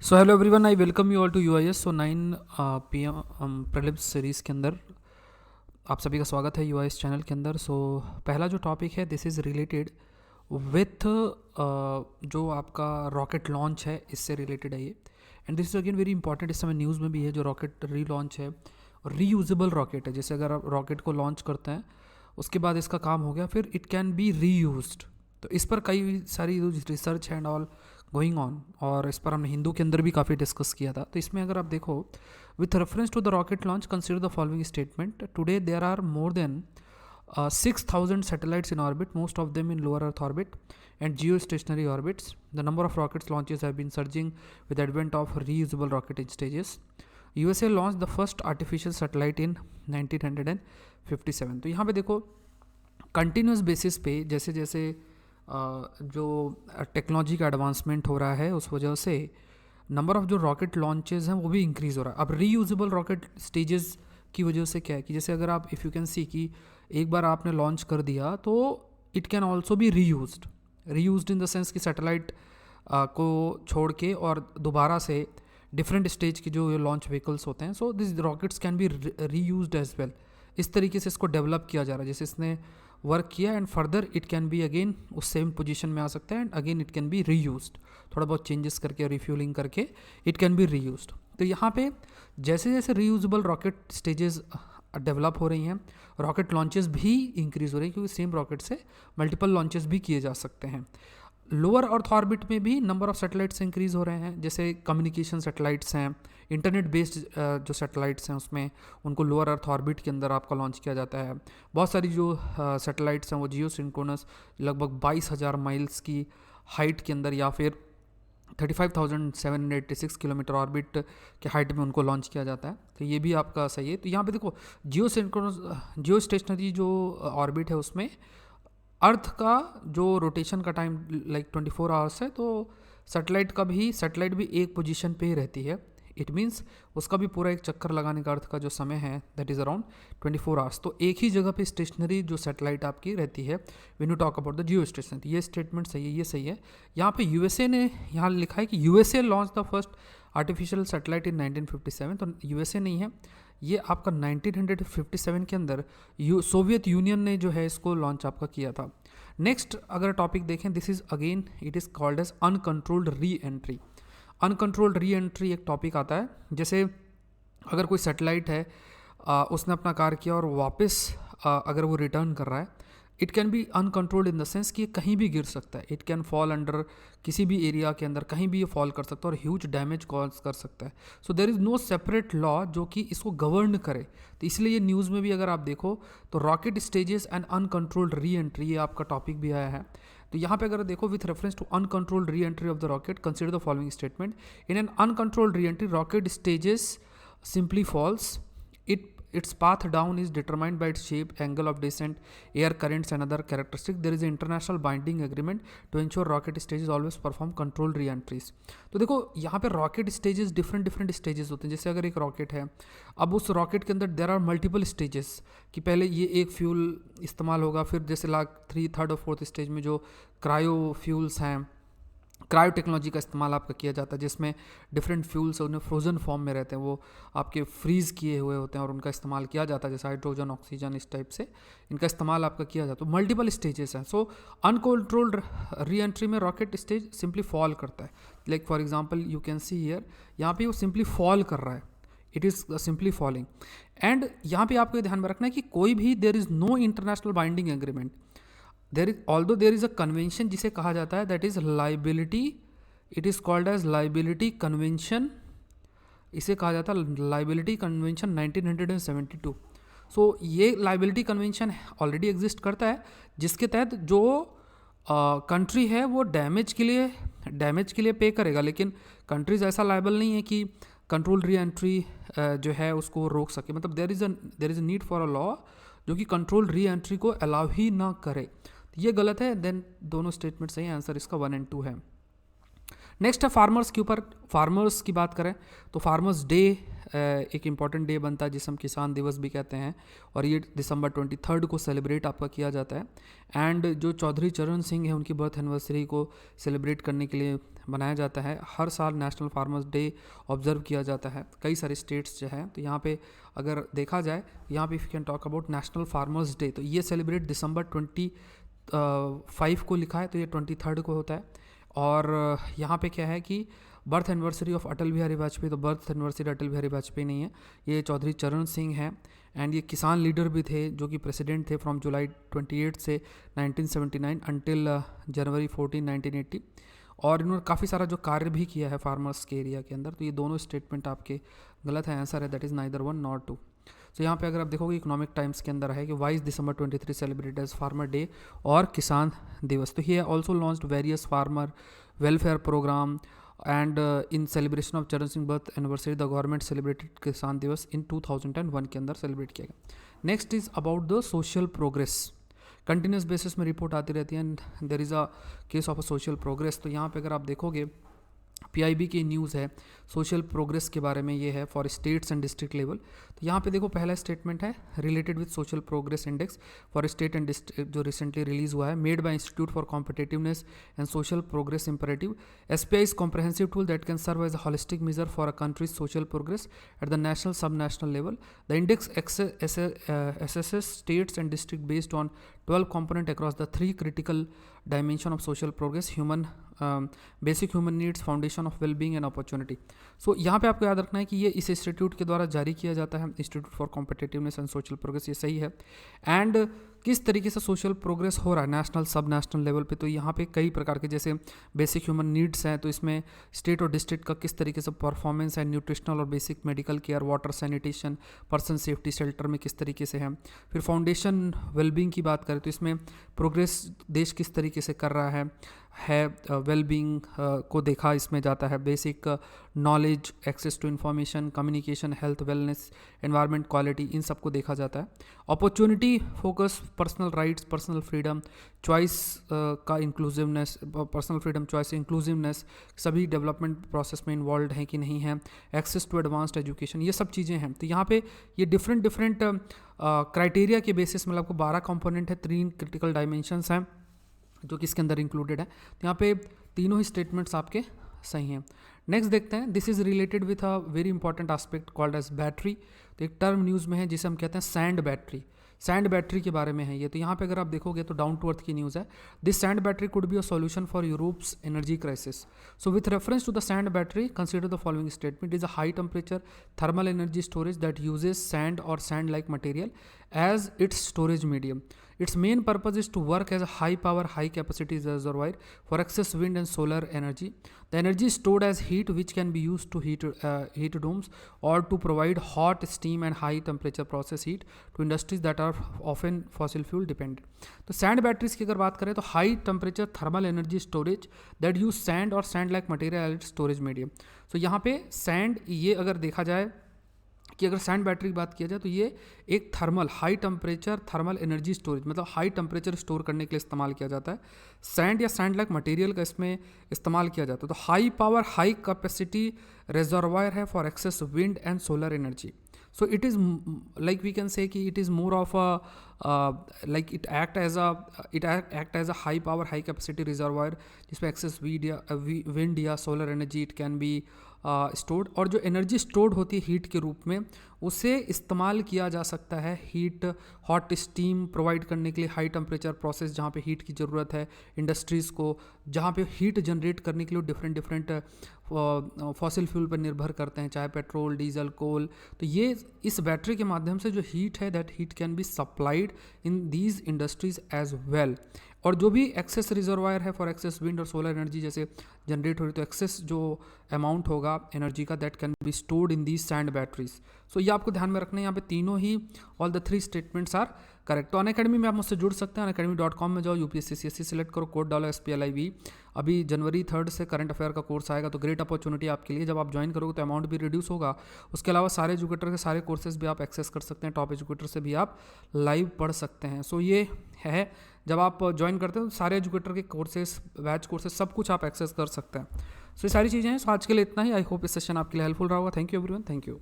So hello everyone, I welcome you all to UIS. So 9 PM prelims series के अंदर आप सभी का स्वागत है यूआईएस चैनल के अंदर। सो पहला जो टॉपिक है दिस इज़ रिलेटेड विथ जो आपका रॉकेट लॉन्च है, इससे रिलेटेड है ये। And this is again very important, इस समय न्यूज़ में भी है। जो रॉकेट रीलॉन्च है, रीयूजेबल रॉकेट है। जैसे अगर आप रॉकेट को लॉन्च करते हैं, उसके बाद इसका काम हो गया, फिर इट कैन बी रीयूज्ड। तो इस पर कई सारी research and all going on, और इस पर हमने हिंदू के अंदर भी काफ़ी डिस्कस किया था। तो इसमें अगर आप देखो, with reference to the rocket launch consider the following statement. Today there are more than 6,000 satellites in orbit, most of them in lower Earth orbit and geostationary orbits. The number of rockets launches have been surging with the advent of reusable rocket stages. USA launched the first artificial satellite in 1957. तो यहाँ पे देखो, continuous basis पे जैसे जैसे जो technology का advancement हो रहा है, उस वजह से नंबर ऑफ जो रॉकेट लॉन्चेस हैं वो भी इंक्रीज़ हो रहा है। अब रीयूजेबल रॉकेट स्टेजेस की वजह से क्या है कि जैसे अगर आप, इफ़ यू कैन सी, कि एक बार आपने लॉन्च कर दिया तो it can also be reused in the sense कि सैटेलाइट को छोड़ के और दोबारा से डिफरेंट स्टेज के जो लॉन्च व्हीकल्स होते हैं, so this rockets can be reused as well. इस तरीके से इसको डेवलप किया जा रहा है, जैसे इसने वर्क किया, and further it can be again उस सेम पोजीशन में आ सकता है, and again it can be reused. थोड़ा बहुत चेंजेस करके, रिफ्यूलिंग करके इट कैन बी रीयूज्ड। तो यहाँ पे जैसे जैसे रीयूजेबल रॉकेट स्टेजेस डेवलप हो रही हैं, रॉकेट लॉन्चेस भी इंक्रीज़ हो रही हैं, क्योंकि सेम रॉकेट से मल्टीपल लॉन्चेस भी किए जा सकते हैं। लोअर अर्थ ऑर्बिट में भी नंबर ऑफ सैटेलाइट्स इंक्रीज़ हो रहे हैं। जैसे कम्युनिकेशन सैटेलाइट्स हैं, इंटरनेट बेस्ड जो सैटेलाइट्स हैं, उसमें उनको लोअर अर्थ ऑर्बिट के अंदर आपका लॉन्च किया जाता है। बहुत सारी जो सैटेलाइट्स हैं वो जियो सिंक्रोनस, लगभग 22,000 माइल्स की हाइट के अंदर, या फिर 35,786 किलोमीटर ऑर्बिट के हाइट में उनको लॉन्च किया जाता है। तो ये भी आपका सही है। तो यहाँ पे देखो, जियो सिंक्रोनस, जियो स्टेशनरी जो ऑर्बिट है, उसमें अर्थ का जो रोटेशन का टाइम लाइक 24 आवर्स है, तो सैटेलाइट भी एक पोजीशन पे ही रहती है। इट मीन्स उसका भी पूरा एक चक्कर लगाने का अर्थ का जो समय है, दैट इज़ अराउंड 24 आवर्स। तो एक ही जगह पे स्टेशनरी जो सैटेलाइट आपकी रहती है, when you talk about the Jio station. ये स्टेटमेंट सही है, ये सही है। यहाँ पे यूएसए ने, यहाँ लिखा है कि USA launch the first artificial satellite इन 1957। तो यूएसए नहीं है, ये आपका 1957 के अंदर सोवियत यूनियन ने जो है इसको लॉन्च आपका किया था। नेक्स्ट अगर टॉपिक देखें, this is again it is called as uncontrolled re entry. Uncontrolled re entry एक टॉपिक आता है। जैसे अगर कोई सैटेलाइट है, उसने अपना कार्य किया और वापस अगर वो रिटर्न कर रहा है, it can be uncontrolled in the sense कि कहीं भी गिर सकता है। इट कैन फॉल अंडर, किसी भी एरिया के अंदर कहीं भी ये फॉल कर सकता है और ह्यूज डैमेज कॉज कर सकता है। So there is no separate law जो कि इसको गवर्न करे। तो इसलिए ये न्यूज़ में भी अगर आप देखो तो rocket stages and uncontrolled re entry, ये आपका टॉपिक भी आया है। तो यहाँ पे अगर देखो, with reference to uncontrolled re entry of the rocket consider the following statement. In an uncontrolled re entry rocket stages simply falls. Its path down is determined by its shape, angle of descent, air currents and other characteristics. There is an international binding agreement to ensure rocket stages always perform controlled re-entries. तो देखो यहाँ पे rocket stages different stages होते हैं। जैसे अगर एक rocket है, अब उस रॉकेट के अंदर देर आर मल्टीपल स्टेजेस, कि पहले ये एक फ्यूल इस्तेमाल होगा, फिर जैसे लाख 3, 3rd और 4th स्टेज में जो क्रायो फ्यूल्स हैं, क्रायो टेक्नोलॉजी का इस्तेमाल आपका किया जाता है, जिसमें डिफरेंट फ्यूल्स उन्हें फ्रोजन फॉर्म में रहते हैं, वो आपके फ्रीज़ किए हुए होते हैं और उनका इस्तेमाल किया जाता है, जैसे हाइड्रोजन, ऑक्सीजन, इस टाइप से इनका इस्तेमाल आपका किया जाता है। तो मल्टीपल स्टेजेस हैं। सो अनकंट्रोल्ड री एंट्री में रॉकेट स्टेज सिंपली फॉल करता है। Like for example you can see here, यहाँ पे वो सिंपली फॉल कर रहा है, it is simply falling. And यहाँ पे आपको ध्यान में रखना है कि कोई भी, there is no international binding agreement. There is a convention जिसे कहा जाता है, that is liability, it is called as liability convention. इसे कहा जाता है लाइबिलिटी कन्वेंशन 1972। सो ये लाइबिलिटी कन्वेंशन ऑलरेडी एग्जिस्ट करता है, जिसके तहत जो कंट्री है वो डैमेज के लिए पे करेगा, लेकिन कंट्रीज ऐसा लाइबल नहीं है कि कंट्रोल री एंट्री जो है उसको रोक सके। मतलब देर is a need for a law जो कि कंट्रोल री एंट्री को अलाउ ही ना करे। ये गलत है। देन दोनों स्टेटमेंट सही, आंसर इसका 1 और 2 है। नेक्स्ट है फार्मर्स के ऊपर। फार्मर्स की बात करें तो फार्मर्स डे एक इम्पॉर्टेंट डे बनता है, जिसे हम किसान दिवस भी कहते हैं, और ये दिसंबर 23 को सेलिब्रेट आपका किया जाता है। एंड जो चौधरी चरण सिंह है, उनकी बर्थ एनिवर्सरी को सेलिब्रेट करने के लिए बनाया जाता है, हर साल नेशनल फार्मर्स डे ऑब्जर्व किया जाता है कई सारे स्टेट्स जो हैं। तो यहाँ पे अगर देखा जाए, यहाँ पे if you can talk about national farmers day, तो ये सेलिब्रेट दिसंबर 25 को लिखा है, तो ये 23 को होता है। और यहाँ पे क्या है कि birth anniversary of Atal Bihari Vajpayee, तो बर्थ एनिवर्सरी अटल बिहारी वाजपेयी नहीं है, ये चौधरी चरण सिंह हैं। एंड ये किसान लीडर भी थे जो कि प्रेसिडेंट थे फ्रॉम जुलाई 28 से 1979 अंटिल जनवरी 14 1980। और इन्होंने काफ़ी सारा जो कार्य भी किया है फार्मर्स के एरिया के अंदर। तो ये दोनों स्टेटमेंट आपके गलत है, आंसर है that is neither one not two. तो यहाँ पे अगर आप देखोगे इकोनॉमिक टाइम्स के अंदर है कि wise December 23 celebrated as farmer day और किसान दिवस। तो he also launched various farmer welfare program and in celebration of Charan Singh birth anniversary the government celebrated Kisan Diwas in 2001 के अंदर सेलिब्रेट किया गया। Next is about the social progress. Continuous basis में report आती रहती है and there is a case of a social progress. तो यहाँ पे अगर आप देखोगे पीआईबी की न्यूज़ है सोशल प्रोग्रेस के बारे में, ये है for states and district level. तो यहाँ पे देखो पहला स्टेटमेंट है related with social progress index for state and district, जो रिसेंटली रिलीज हुआ है, made by institute for competitiveness and social progress imperative. SPI is comprehensive tool that can serve as a holistic measure for a country's social progress at the national sub national level. The index assesses states and district based on 12 component across the 3 critical dimension of social progress: human basic human needs, foundation of wellbeing and opportunity. So यहाँ पे आपको याद रखना है कि ये इस institute के द्वारा जारी किया जाता है, institute for competitiveness and social progress, ये सही है। एंड किस तरीके से सोशल प्रोग्रेस हो रहा है नेशनल सब नेशनल लेवल पे, तो यहाँ पे कई प्रकार के जैसे बेसिक ह्यूमन नीड्स हैं, तो इसमें स्टेट और डिस्ट्रिक्ट का किस तरीके से परफॉर्मेंस है, न्यूट्रिशनल और basic medical care, water sanitation, person safety, shelter में किस तरीके से है। फिर फाउंडेशन वेलबींग की बात करें तो इसमें प्रोग्रेस देश किस तरीके से कर रहा है वेलबींग को देखा इसमें जाता है। Basic knowledge, access to information, communication, health, wellness, environment, quality, इन सब को देखा जाता है। Opportunity focus, personal rights, personal freedom, choice का inclusiveness, personal freedom, choice, inclusiveness, सभी डेवलपमेंट प्रोसेस में इन्वॉल्व हैं कि नहीं हैं, एक्सेस टू एडवांस्ड एजुकेशन, ये सब चीज़ें हैं। तो यहाँ पे ये डिफरेंट क्राइटेरिया के बेसिस में आपको 12 कंपोनेंट है, 3 क्रिटिकल डायमेंशंस हैं जो कि इसके अंदर इंक्लूडेड है। तो यहाँ पे तीनों ही स्टेटमेंट्स आपके सही हैं। नेक्स्ट देखते हैं, this is related with a very important aspect called as battery. तो एक टर्म न्यूज़ में है जिसे हम कहते हैं सैंड बैटरी। सैंड बैटरी के बारे में है ये। तो यहाँ पे अगर आप देखोगे तो डाउन टू अर्थ की न्यूज़ है। This sand battery could be a solution for Europe's energy crisis. So with reference to the sand battery consider the following statement: is a high temperature thermal energy storage that uses sand और sand like material as its storage medium. Its main purpose is to work as a high power, high capacity reservoir for excess wind and solar energy. The energy is stored as heat which can be used to heat domes or to provide hot steam and high temperature process heat to industries that are often fossil fuel dependent. तो sand batteries की अगर बात करें तो high temperature thermal energy storage that use sand और sand like material as storage medium. So यहाँ पे sand, ये अगर देखा जाए कि अगर सैंड बैटरी की बात किया जाए तो ये एक thermal, high temperature thermal energy storage, मतलब हाई टेम्परेचर स्टोर करने के लिए इस्तेमाल किया जाता है। सैंड या सैंड लाइक मटेरियल का इसमें इस्तेमाल किया जाता है। तो high power, high capacity reservoir है for excess wind and solar energy. So it is like we can say कि it is more of a like it act as a high power, high capacity reservoir जिसमें excess wind या solar energy it can be stored, और जो energy stored होती है heat के रूप में उसे इस्तेमाल किया जा सकता है हीट, हॉट स्टीम प्रोवाइड करने के लिए, हाई टेम्परेचर प्रोसेस जहाँ पे हीट की ज़रूरत है इंडस्ट्रीज़ को, जहाँ पे हीट जनरेट करने के लिए डिफरेंट फॉसिल फ्यूल पर निर्भर करते हैं, चाहे पेट्रोल, डीजल, कोल। तो ये इस बैटरी के माध्यम से जो हीट है that heat can be supplied in these industries as well. और जो भी एक्सेस रिजर्वायर है फॉर एक्सेस विंड और सोलर एनर्जी जैसे जनरेट हो रही, तो एक्सेस जो अमाउंट होगा एनर्जी का that can be stored in these sand batteries. So ये आपको ध्यान में रखना है, यहाँ पे तीनों ही all the 3 statements are correct. तो अनअकैडमी में आप मुझसे जुड़ सकते हैं, unacademy.com में जाओ, यूपीएससी CSC सेलेक्ट करो, कोड डालो SPLIV। अभी जनवरी 3 से करंट अफेयर का कोर्स आएगा, तो ग्रेट अपॉर्चुनिटी आपके लिए। जब आप ज्वाइन करोगे तो अमाउंट भी रिड्यूस होगा, उसके अलावा सारे एजुकेटर के सारे कोर्सेज भी आप एक्सेस कर सकते हैं, टॉप एजुकेटर से भी आप लाइव पढ़ सकते हैं। सो ये है, जब आप ज्वाइन करते हैं तो सारे एजुकेटर के कोर्सेज, बैच कोर्सेज, सब कुछ आप एक्सेस कर सकते हैं। सो ये सारी चीज़ें हैं। सो आज के लिए इतना ही। आई होप इस सेशन आपके लिए हेल्पफुल रहा होगा। Thank you everyone, thank you.